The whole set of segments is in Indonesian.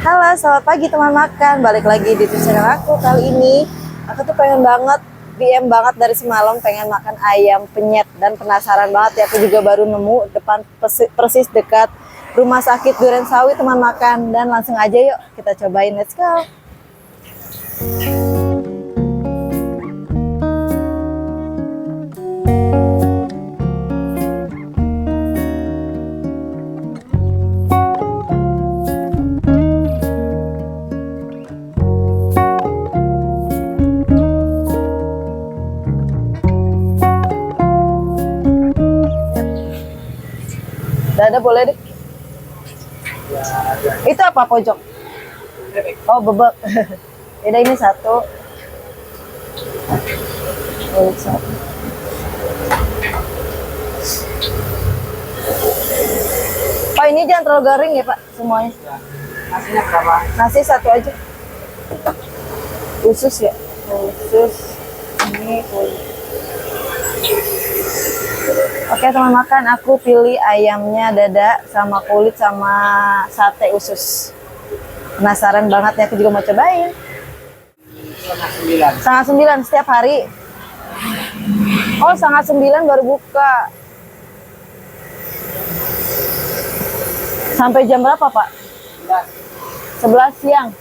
Halo, selamat pagi teman makan. Balik lagi di channel aku. Kali ini aku tuh pengen banget, BM banget dari semalam pengen makan ayam penyet dan penasaran banget ya. Aku juga baru nemu depan persis dekat rumah sakit Durensawit teman makan, dan langsung aja yuk kita cobain. Let's go. Dada boleh deh. Itu apa pojok? Oh, bebek. Beda ini satu. Oh, satu. Pak, ini jangan terlalu garing ya Pak semuanya. Nasinya berapa? Nasi satu aja. Usus ya? Usus. Ini kulit. Oke teman makan, aku pilih ayamnya dada sama kulit sama sate usus. Penasaran banget ya, aku juga mau cobain. Setengah 9 setiap hari. Oh, setengah 9 baru buka. Sampai jam berapa Pak? 11 siang.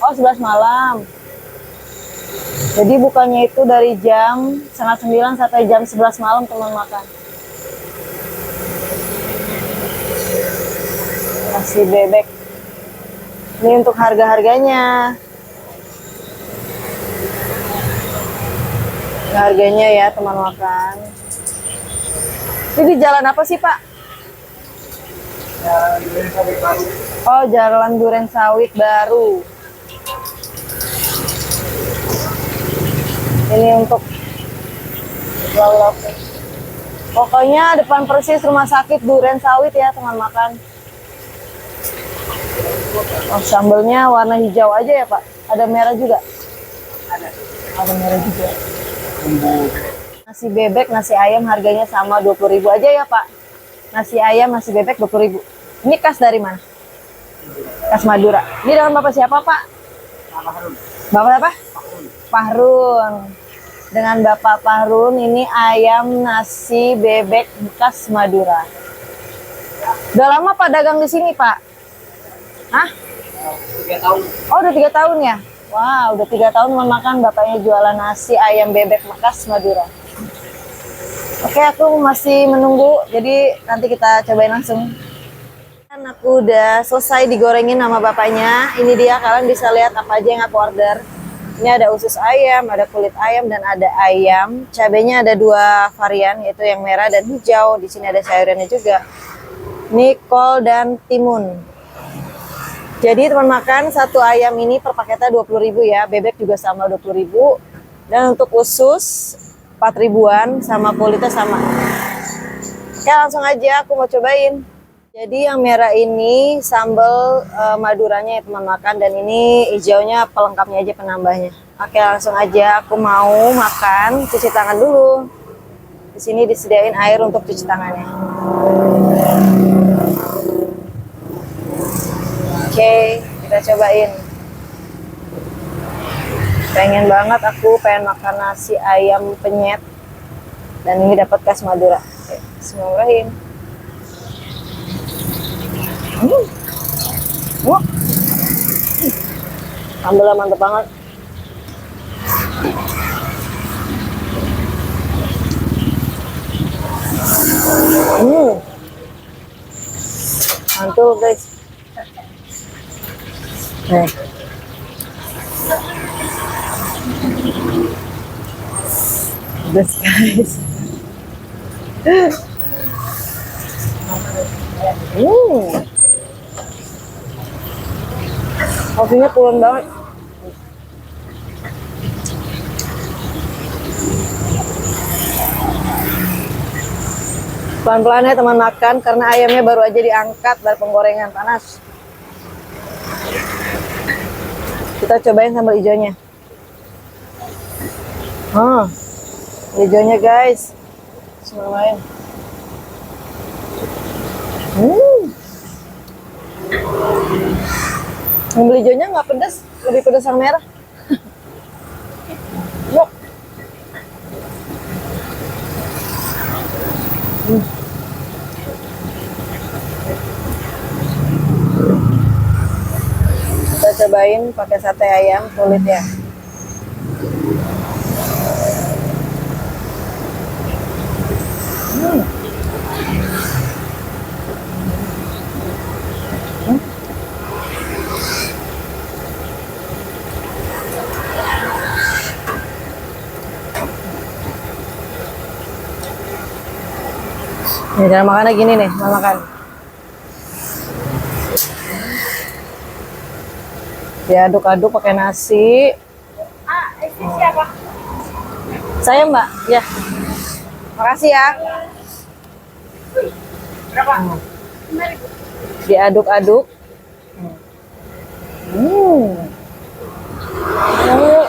Oh, 11 malam. Jadi bukanya itu dari jam setengah 9 sampai jam 11 malam teman makan. Nasi bebek. Ini untuk harga-harganya. Harganya ya teman makan. Ini di jalan apa sih Pak? Jalan Durensawit baru. Oh, Jalan Durensawit baru. Ini untuk lauk. Pokoknya depan persis rumah sakit Durensawit ya teman makan. Oh, sambelnya warna hijau aja ya Pak. Ada merah juga? Ada merah juga. Bumbu. Nasi bebek, nasi ayam harganya sama 20.000 aja ya Pak. Nasi ayam, nasi bebek 20.000. Ini khas dari mana? Khas Madura. Ini dengan Bapak siapa Pak? Bapak apa? Fahrun. Dengan Bapak Fahrun, ini ayam nasi bebek khas Madura. Udah lama Pak dagang di sini Pak? Hah? 3 tahun. Oh, udah 3 tahun ya? Wah, udah 3 tahun makan bapaknya jualan nasi ayam bebek khas Madura. Oke, aku masih menunggu, jadi nanti kita cobain langsung. Aku udah selesai digorengin sama bapaknya. Ini dia, kalian bisa lihat apa aja yang aku order. Ini ada usus ayam, ada kulit ayam, dan ada ayam. Cabenya ada 2 varian, yaitu yang merah dan hijau. Di sini ada sayurannya juga. Ini kol dan timun. Jadi teman makan, satu ayam ini per paketnya 20.000 ya. Bebek juga sama 20.000. Dan untuk usus 4 ribuan, sama kulitnya sama. Oke, langsung aja aku mau cobain. Jadi yang merah ini sambal maduranya ya teman makan, dan ini hijaunya pelengkapnya aja, penambahnya. Oke, langsung aja aku mau makan. Cuci tangan dulu. Di sini disediain air untuk cuci tangannya. Oke, kita cobain. Pengen banget aku pengen makan nasi ayam penyet, dan ini dapat khas Madura. Oke, bismillahirrahmanirrahim. Wah, sambalnya mantep banget. Mantul guys. Nih. Pedas guys. Kopinya pulen banget. Pelan-pelan ya teman makan, karena ayamnya baru aja diangkat dari penggorengan panas. Kita cobain sambal hijaunya. Hijaunya guys. Bismillahirrahmanirrahim. Sambal hijaunya nggak pedas, lebih pedas yang merah. Yuk. Kita cobain pakai sate ayam kulit ya. Nih, cara makannya gini nih, mau makan. Diaduk-aduk pakai nasi. Siapa? Saya Mbak, ya. Makasih ya. Berapa? Diaduk-aduk. Hmm. Oh.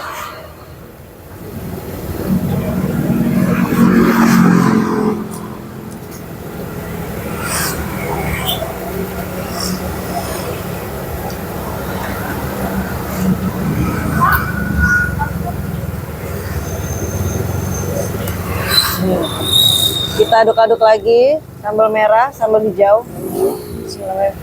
Kita aduk-aduk lagi, sambal merah, sambal hijau. Bismillah.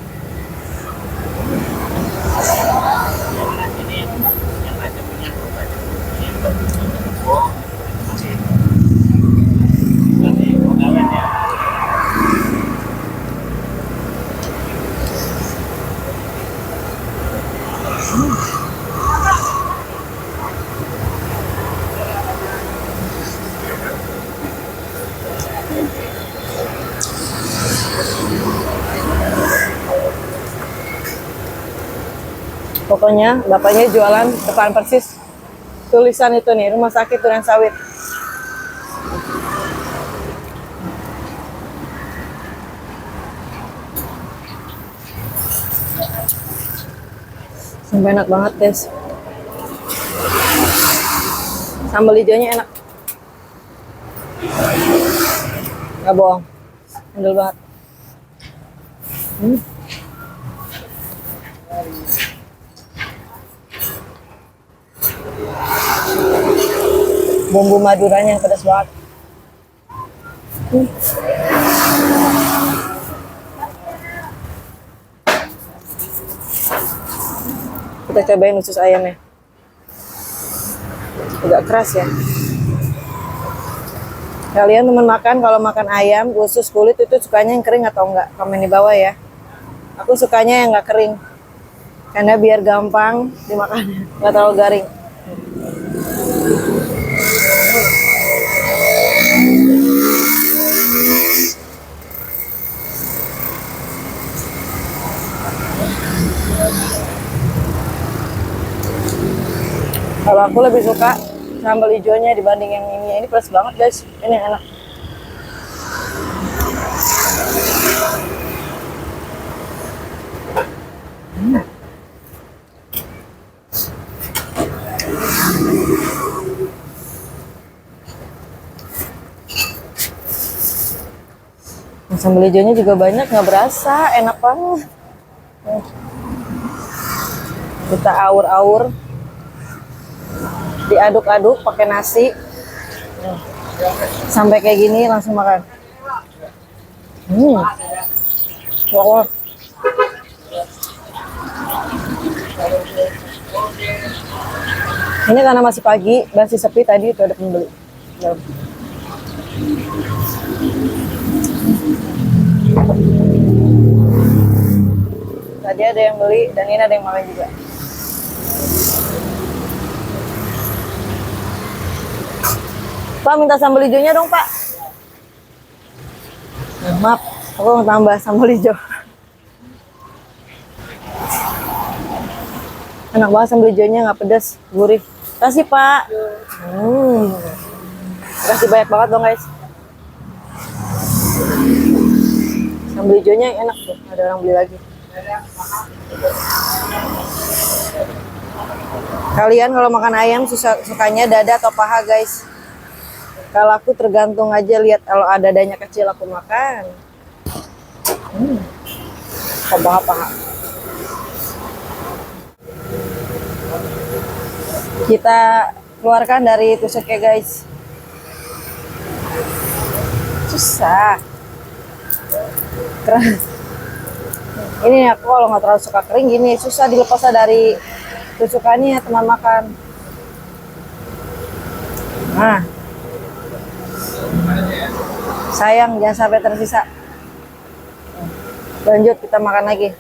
Pokoknya bapaknya jualan depan persis tulisan itu nih, Rumah Sakit Duren Sawit. Sampai enak banget guys. Sambal hijaunya enak. Gak bohong. Endul banget. Bumbu maduranya yang pedas banget. Kita cobain usus ayamnya. Agak keras ya. Kalian teman makan, kalau makan ayam usus kulit itu sukanya yang kering atau enggak? Komen di bawah ya. Aku sukanya yang enggak kering, karena biar gampang dimakan, nggak terlalu garing. Kalau aku lebih suka sambal hijaunya dibanding yang ini. Ini pedas banget guys. Ini yang enak. Sambal hijaunya juga banyak, nggak berasa, enak banget. Kita aur-aur, diaduk-aduk pakai nasi, sampai kayak gini langsung makan. Wow. Ini karena masih pagi, masih sepi tadi itu ada pembeli. Tadi ada yang beli dan ini ada yang makan juga. Pak, minta sambal hijaunya dong, Pak. Maaf, aku mau tambah sambal hijau. Enak banget sambal hijaunya, nggak pedas, gurih. Kasih, Pak. Kasih banyak banget dong, guys. Sambal hijaunya yang enak tuh, ada orang beli lagi. Kalian kalau makan ayam sukanya dada atau paha guys? Kalau aku tergantung aja, lihat kalau ada dadanya kecil aku makan. Paha. Kita keluarkan dari tusuknya guys. Susah. Keras. Ini aku kalau nggak terlalu suka kering gini, susah dilepasnya dari tusukannya teman makan. Nah, sayang jangan sampai tersisa. Lanjut kita makan lagi.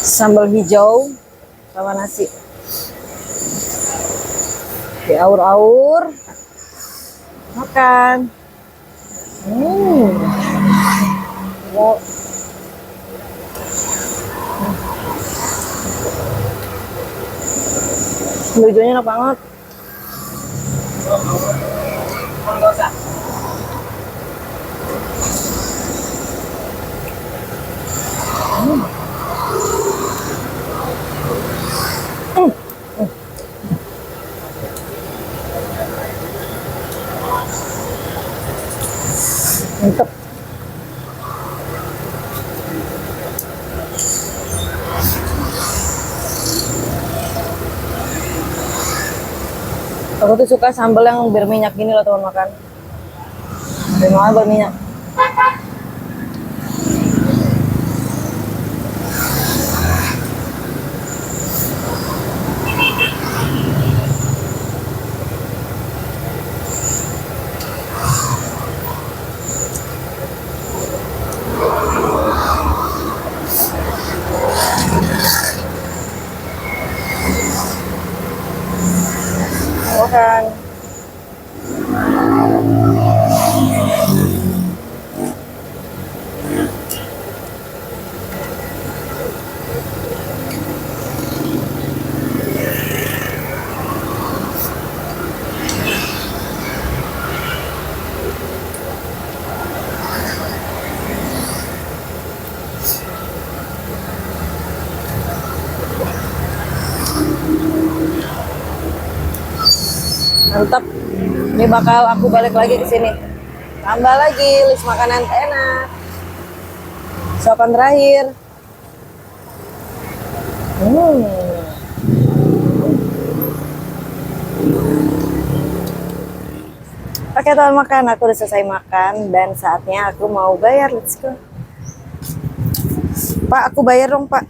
Sambal hijau sama nasi. Diaur-aur. Makan. Wow. Hijaunya enak banget. Enggak usah. Mantep. Aku tuh suka sambal yang berminyak gini loh teman makan. Memang berminyak. Makan. Mantap. Ini bakal aku balik lagi ke sini. Tambah lagi list makanan enak. Suapan terakhir. Oke teman makan, aku udah selesai makan dan saatnya aku mau bayar. Let's go. Pak, aku bayar dong Pak.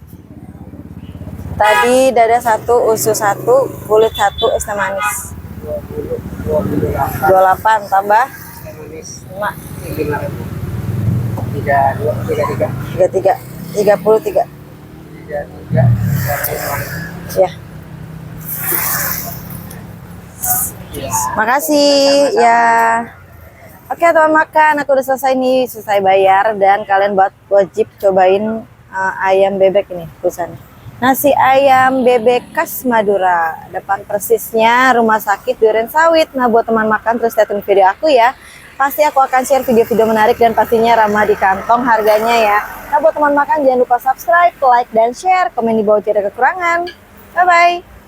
Tadi dada 1, usus 1, kulit 1, es teh manis. 28 tambah Manis 5 33 33 ya. Makasih ya. Oke teman makan, aku udah selesai nih, selesai bayar dan kalian wajib cobain ayam bebek ini tulisannya. Nasi ayam bebek khas Madura. Depan persisnya Rumah Sakit Duren Sawit. Nah buat teman makan terus stay tune video aku ya. Pasti aku akan share video-video menarik dan pastinya ramah di kantong harganya ya. Nah buat teman makan jangan lupa subscribe, like, dan share. Komen di bawah jika ada kekurangan. Bye-bye.